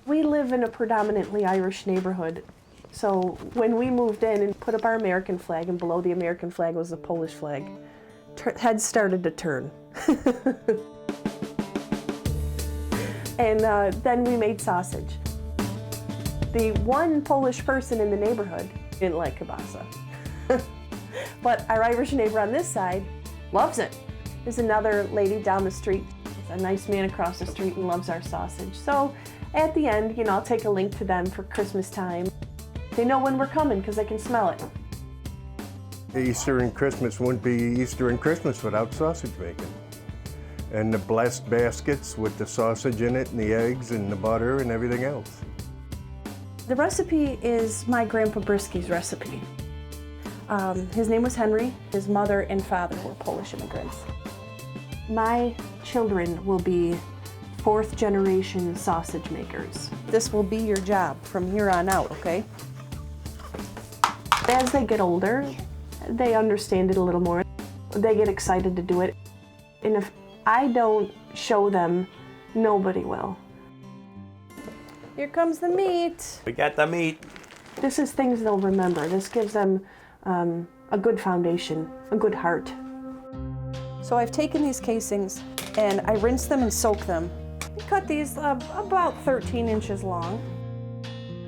We live in a predominantly Irish neighborhood. So when we moved in and put up our American flag, and below the American flag was the Polish flag, heads started to turn. And then we made sausage. The one Polish person in the neighborhood didn't like kielbasa. But our Irish neighbor on this side loves it. There's another lady down the street, a nice man across the street, and loves our sausage. So at the end, I'll take a link to them for Christmas time. They know when we're coming because they can smell it. Easter and Christmas wouldn't be Easter and Christmas without sausage making. And the blessed baskets with the sausage in it and the eggs and the butter and everything else. The recipe is my Grandpa Brisky's recipe. His name was Henry. His mother and father were Polish immigrants. My children will be fourth generation sausage makers. This will be your job from here on out, okay? As they get older, they understand it a little more. They get excited to do it. And if I don't show them, nobody will. Here comes the meat. We got the meat. This is things they'll remember. This gives them a good foundation, a good heart. So I've taken these casings and I rinse them and soak them. I cut these about 13 inches long.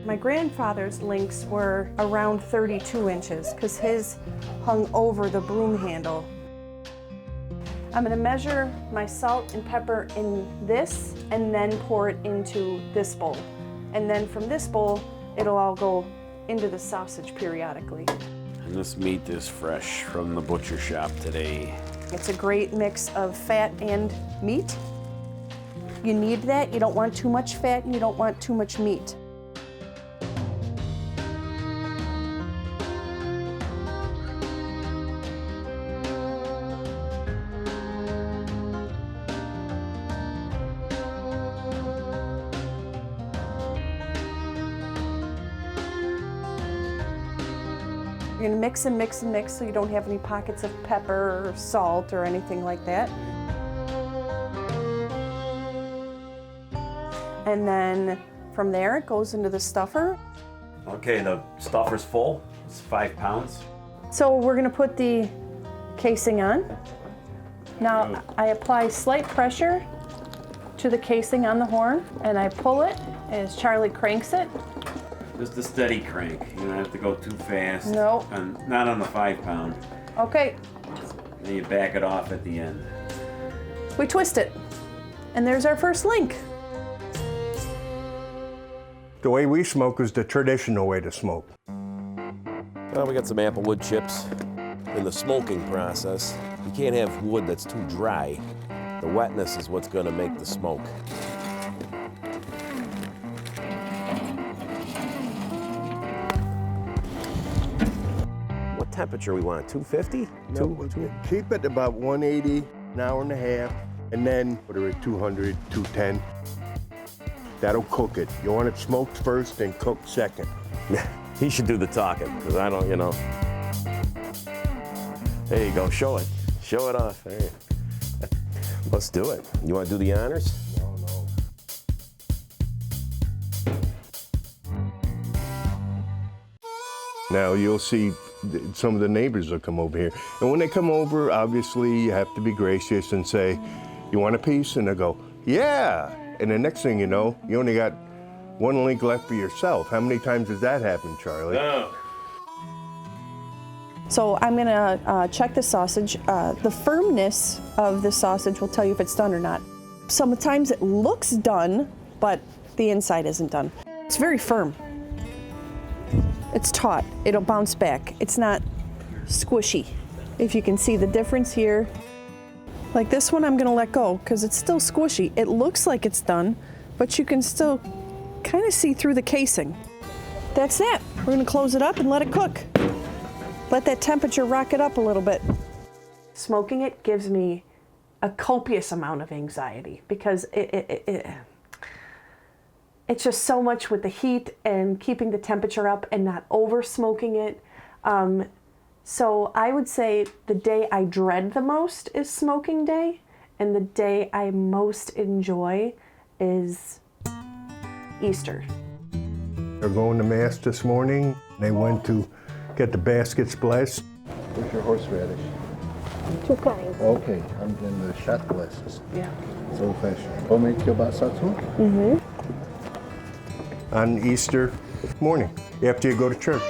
My grandfather's links were around 32 inches because his hung over the broom handle. I'm going to measure my salt and pepper in this and then pour it into this bowl. And then from this bowl, it'll all go into the sausage periodically. And this meat is fresh from the butcher shop today. It's a great mix of fat and meat. You need that. You don't want too much fat and you don't want too much meat. You're gonna mix and mix and mix so you don't have any pockets of pepper or salt or anything like that. And then from there it goes into the stuffer. Okay, the stuffer's full. It's 5 pounds. So we're gonna put the casing on. Now I apply slight pressure to the casing on the horn and I pull it as Charlie cranks it. Just a steady crank. You don't have to go too fast. No. And not on the 5 pound. Okay, Then you back it off at the end. we twist it. And there's our first link. The way we smoke is the traditional way to smoke. Well, we got some apple wood chips. In the smoking process, you can't have wood that's too dry. The wetness is what's going to make the smoke. What temperature we want? 250? Keep it about 180, an hour and a half, and then put it at 200, 210. That'll cook it. You want it smoked first and cooked second. He should do the talking, because I don't, There you go, show it. Show it off. There. Let's do it. You want to do the honors? No. Now you'll see some of the neighbors will come over here. And when they come over, obviously you have to be gracious and say, you want a piece? And they'll go, yeah. And the next thing you know, you only got one link left for yourself. How many times has that happened, Charlie? No. So I'm gonna check the sausage. The firmness of the sausage will tell you if it's done or not. Sometimes it looks done, but the inside isn't done. It's very firm. It's taut, it'll bounce back. It's not squishy. If you can see the difference here. Like this one I'm gonna let go because it's still squishy. It looks like it's done, but you can still kind of see through the casing. That's that. We're gonna close it up and let it cook. Let that temperature rock it up a little bit. Smoking it gives me a copious amount of anxiety because it it's just so much with the heat and keeping the temperature up and not over smoking it. So I would say the day I dread the most is smoking day, and the day I most enjoy is Easter. They're going to Mass this morning. They went to get the baskets blessed. Where's your horseradish? 2 kinds. Okay, I'm getting the shot glasses. Yeah. It's old fashioned. Homemade kielbasa too? Mm-hmm. On Easter morning, after you go to church.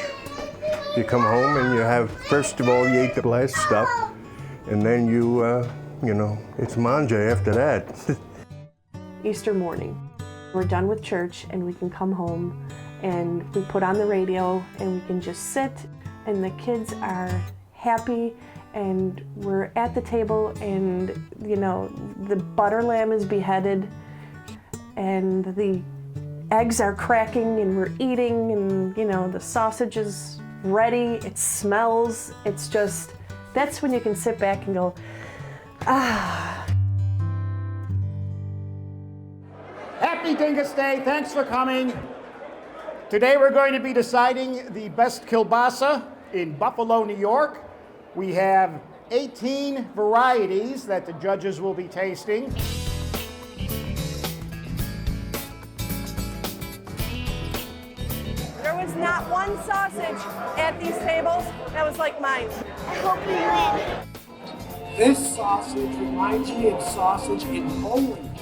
You come home and you have, first of all, you eat the blessed stuff, and then you know, it's manja after that. Easter morning, we're done with church and we can come home and we put on the radio and we can just sit, and the kids are happy, and we're at the table, and you know, the butter lamb is beheaded and the eggs are cracking and we're eating, and you know, the sausage is ready, it smells, it's just, that's when you can sit back and go, ah. Happy Dingus Day, thanks for coming. Today we're going to be deciding the best kielbasa in Buffalo, New York. We have 18 varieties that the judges will be tasting. There was not one sausage at these tables that was like mine. I hope we win. This sausage reminds me of sausage in Poland.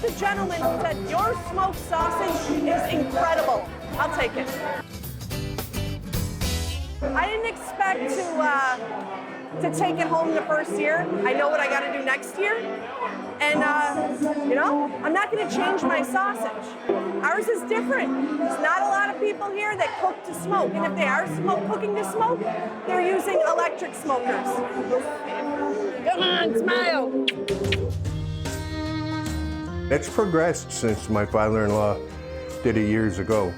The gentleman said, your smoked sausage is incredible. I'll take it. I didn't expect to take it home the first year. I know what I got to do next year. And, you know, I'm not going to change my sausage. Ours is different. There's not a lot of people here that cook to smoke. And if they are cooking to smoke, they're using electric smokers. Come on, smile. It's progressed since my father-in-law did it years ago.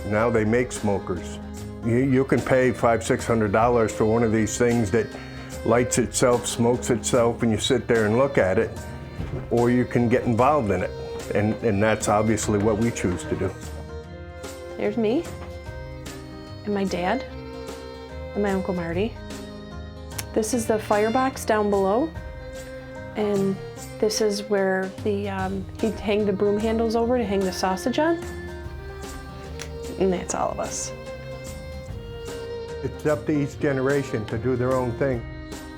Now they make smokers. You can pay $500–600 for one of these things that lights itself, smokes itself, and you sit there and look at it, or you can get involved in it. And that's obviously what we choose to do. There's me, and my dad, and my Uncle Marty. This is the firebox down below, and this is where he'd hang the broom handles over to hang the sausage on. And that's all of us. It's up to each generation to do their own thing.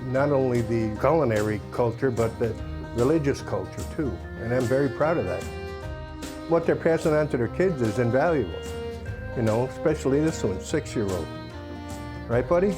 Not only the culinary culture, but the religious culture too. And I'm very proud of that. What they're passing on to their kids is invaluable. You know, especially this one, 6-year-old. Right, buddy?